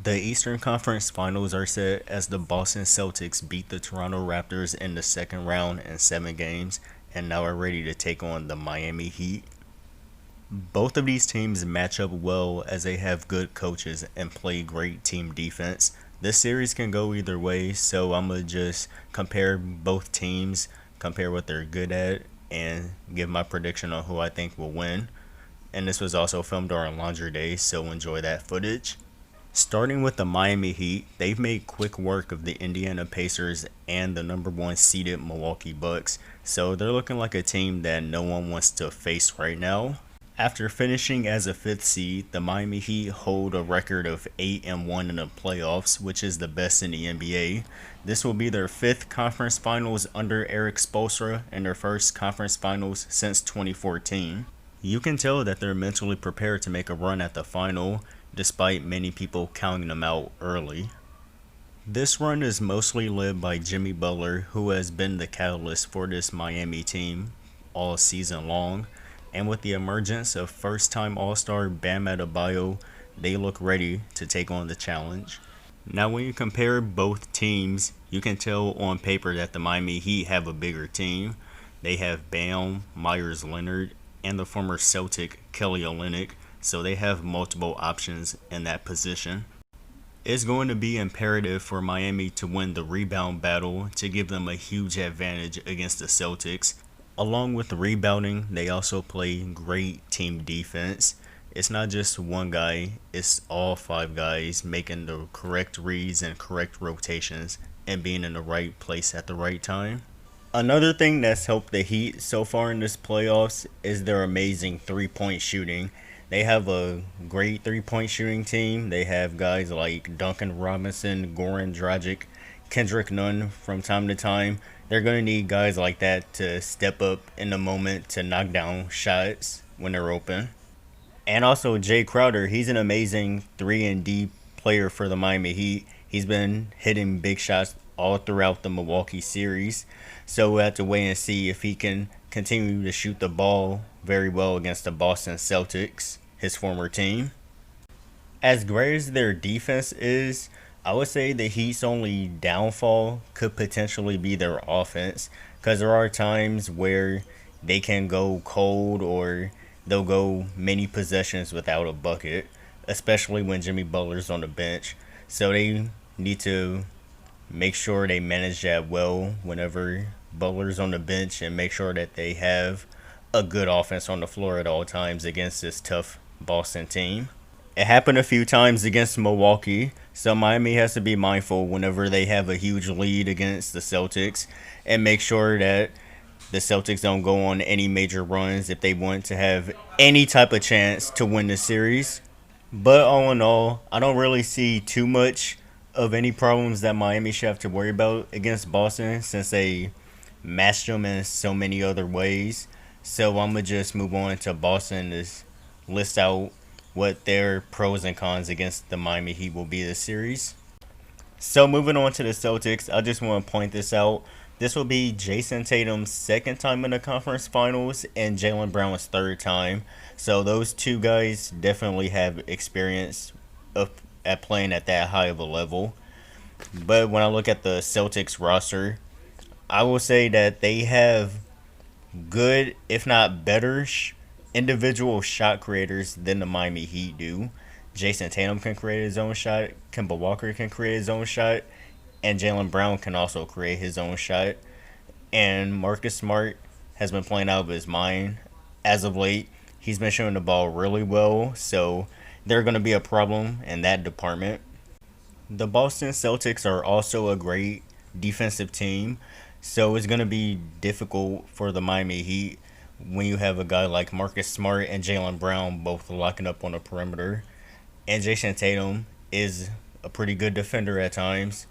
The Eastern Conference Finals are set as the Boston Celtics beat the Toronto Raptors in the second round in 7 games and now are ready to take on the Miami Heat. Both of these teams match up well as they have good coaches and play great team defense. This series can go either way, so I'm going to just compare both teams, compare what they're good at, and give my prediction on who I think will win. And this was also filmed during Laundry Day, so enjoy that footage. Starting with the Miami Heat, they've made quick work of the Indiana Pacers and the number one seeded Milwaukee Bucks, so they're looking like a team that no one wants to face right now. After finishing as a 5th seed, the Miami Heat hold a record of 8-1 in the playoffs, which is the best in the NBA. This will be their 5th conference finals under Eric Spoelstra and their first conference finals since 2014. You can tell that they're mentally prepared to make a run at the final, despite many people counting them out early. This run is mostly led by Jimmy Butler, who has been the catalyst for this Miami team all season long. And with the emergence of first-time All-Star Bam Adebayo, they look ready to take on the challenge. Now when you compare both teams, you can tell on paper that the Miami Heat have a bigger team. They have Bam, Myers Leonard, and the former Celtic Kelly Olynyk, so they have multiple options in that position. It's going to be imperative for Miami to win the rebound battle to give them a huge advantage against the Celtics. Along with the rebounding, they also play great team defense. It's not just one guy, it's all 5 guys making the correct reads and correct rotations and being in the right place at the right time. Another thing that's helped the Heat so far in this playoffs is their amazing 3-point shooting. They have a great 3-point shooting team. They have guys like Duncan Robinson, Goran Dragic, Kendrick Nunn from time to time. They're going to need guys like that to step up in the moment to knock down shots when they're open. And also Jay Crowder, he's an amazing 3-and-D player for the Miami Heat. He's been hitting big shots all throughout the Milwaukee series. So we'll have to wait and see if he can continue to shoot the ball very well against the Boston Celtics, his former team. As great as their defense is, I would say the Heat's only downfall could potentially be their offense, because there are times where they can go cold or they'll go many possessions without a bucket, especially when Jimmy Butler's on the bench. So they need to make sure they manage that well whenever Butler's on the bench and make sure that they have a good offense on the floor at all times against this tough Boston team. It happened a few times against Milwaukee, so Miami has to be mindful whenever they have a huge lead against the Celtics and make sure that the Celtics don't go on any major runs if they want to have any type of chance to win the series. But all in all, I don't really see too much of any problems that Miami should have to worry about against Boston since they matched them in so many other ways. So I'm going to just move on to Boston to list out what their pros and cons against the Miami Heat will be this series. So moving on to the Celtics, I just want to point this out. This will be Jason Tatum's 2nd time in the conference finals and Jaylen Brown's 3rd time. So those 2 guys definitely have experience at playing at that high of a level. But when I look at the Celtics roster, I will say that they have good, if not better, individual shot creators than the Miami Heat do. Jason Tatum can create his own shot, Kemba Walker can create his own shot, and Jaylen Brown can also create his own shot. And Marcus Smart has been playing out of his mind as of late. He's been shooting the ball really well, so they're going to be a problem in that department. The Boston Celtics are also a great defensive team, so it's going to be difficult for the Miami Heat when you have a guy like Marcus Smart and Jaylen Brown both locking up on the perimeter. And Jason Tatum is a pretty good defender at times.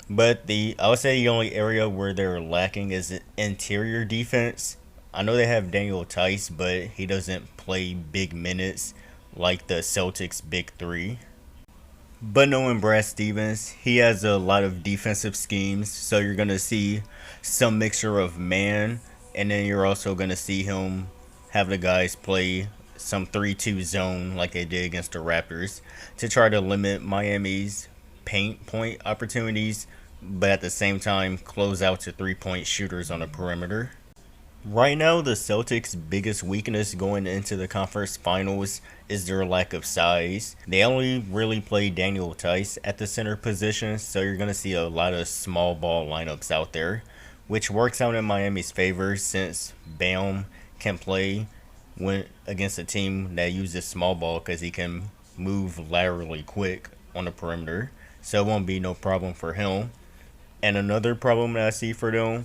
But I would say the only area where they're lacking is interior defense. I know they have Daniel Tice, but he doesn't play big minutes like the Celtics' big 3. But knowing Brad Stevens, he has a lot of defensive schemes, so you're going to see some mixture of man, and then you're also going to see him have the guys play some 3-2 zone like they did against the Raptors to try to limit Miami's paint point opportunities, but at the same time close out to 3-point shooters on the perimeter. Right now, the Celtics' biggest weakness going into the conference finals is their lack of size. They only really play Daniel Tice at the center position, so you're going to see a lot of small ball lineups out there, which works out in Miami's favor since Bam can play when against a team that uses small ball because he can move laterally quick on the perimeter, so it won't be no problem for him. And another problem that I see for them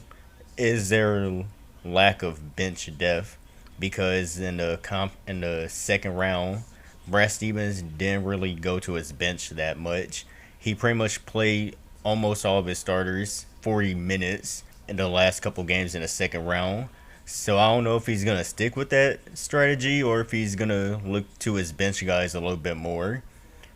is their lack of bench depth because in the second round, Brad Stevens didn't really go to his bench that much. He pretty much played almost all of his starters 40 minutes in the last couple games in the second round. So I don't know if he's gonna stick with that strategy or if he's gonna look to his bench guys a little bit more.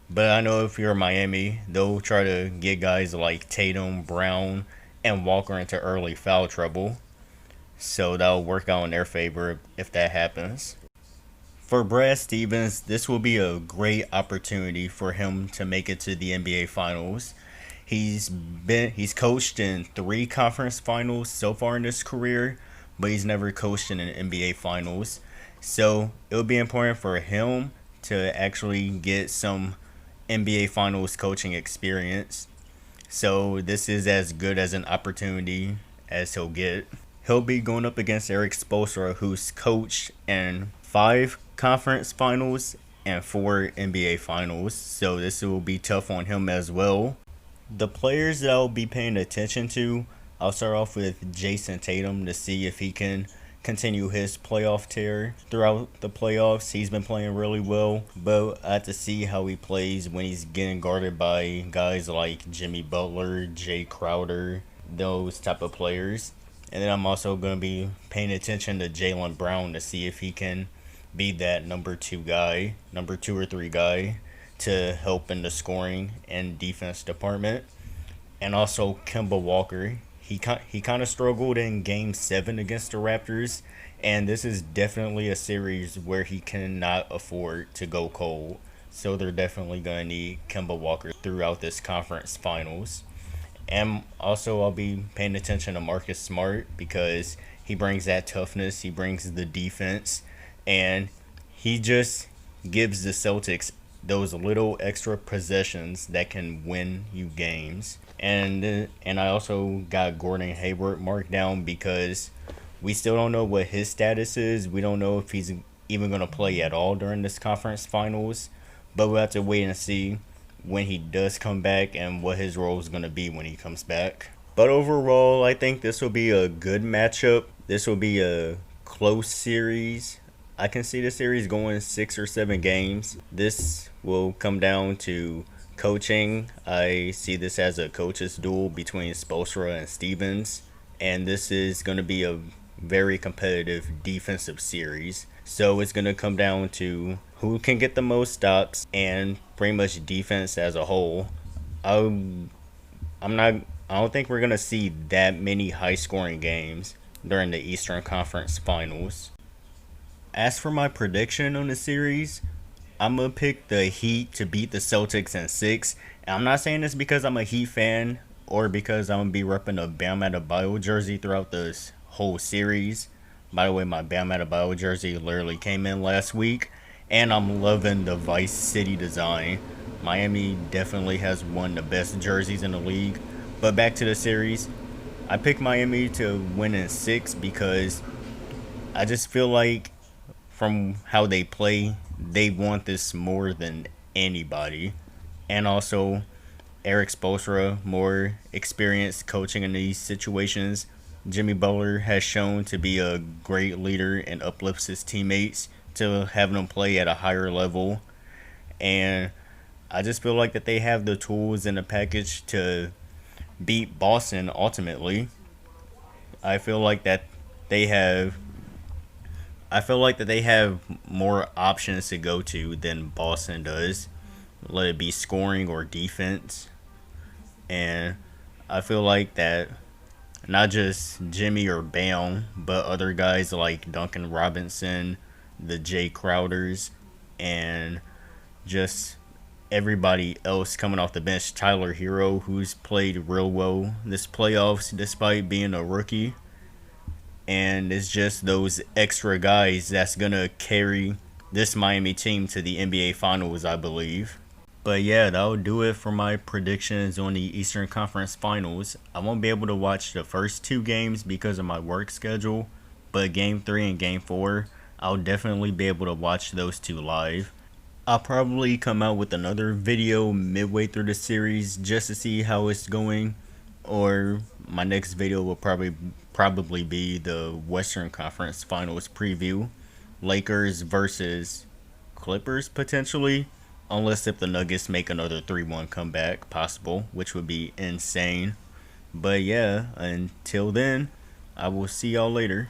But I know if you're Miami, they'll try to get guys like Tatum, Brown, and Walker into early foul trouble. So that'll work out in their favor if that happens. For Brad Stevens, this will be a great opportunity for him to make it to the NBA Finals. He's coached in 3 conference finals so far in his career, but he's never coached in an NBA Finals. So it'll be important for him to actually get some NBA Finals coaching experience. So this is as good as an opportunity as he'll get. He'll be going up against Eric Spoelstra, who's coached in 5 conference finals and 4 NBA finals. So this will be tough on him as well. The players that I'll be paying attention to, I'll start off with Jason Tatum to see if he can continue his playoff tear throughout the playoffs. He's been playing really well, but I have to see how he plays when he's getting guarded by guys like Jimmy Butler, Jay Crowder, those type of players. And then I'm also going to be paying attention to Jaylen Brown to see if he can be that number 2 or 3 guy to help in the scoring and defense department. And also Kemba Walker. He kind of struggled in Game 7 against the Raptors, and this is definitely a series where he cannot afford to go cold. So they're definitely going to need Kemba Walker throughout this conference finals. And also I'll be paying attention to Marcus Smart because he brings that toughness, he brings the defense, and he just gives the Celtics those little extra possessions that can win you games. And I also got Gordon Hayward marked down because we still don't know what his status is. We don't know if he's even going to play at all during this conference finals, but we'll have to wait and see when he does come back and what his role is going to be when he comes back. But overall, I think this will be a good matchup. This will be a close series. I can see the series going 6 or 7 games. This will come down to coaching. I see this as a coach's duel between Spoelstra and Stevens. And this is going to be a very competitive defensive series. So it's going to come down to who can get the most stops and pretty much defense as a whole. I don't think we're going to see that many high scoring games during the Eastern Conference Finals. As for my prediction on the series, I'm going to pick the Heat to beat the Celtics in 6. And I'm not saying this because I'm a Heat fan or because I'm going to be repping a Bam Adebayo jersey throughout this whole series. By the way, my Bam Adebayo jersey literally came in last week, and I'm loving the Vice City design. Miami definitely has one of the best jerseys in the league. But back to the series, I picked Miami to win in 6 because I just feel like from how they play, they want this more than anybody. And also, Eric Spoelstra, more experienced coaching in these situations. Jimmy Butler has shown to be a great leader and uplifts his teammates to having them play at a higher level. And I just feel like that they have the tools in the package to beat Boston ultimately. I feel like that they have more options to go to than Boston does, let it be scoring or defense. And I feel like that not just Jimmy or Bam, but other guys like Duncan Robinson, the Jay Crowders, and just everybody else coming off the bench. Tyler Hero, who's played real well this playoffs despite being a rookie. And it's just those extra guys that's going to carry this Miami team to the NBA Finals, I believe. But yeah, that'll do it for my predictions on the Eastern Conference Finals. I won't be able to watch the first two games because of my work schedule, but Game 3 and Game 4, I'll definitely be able to watch those two live. I'll probably come out with another video midway through the series just to see how it's going, or my next video will probably be the Western Conference Finals preview. Lakers versus Clippers potentially, unless if the Nuggets make another 3-1 comeback possible, which would be insane. But yeah, until then, I will see y'all later.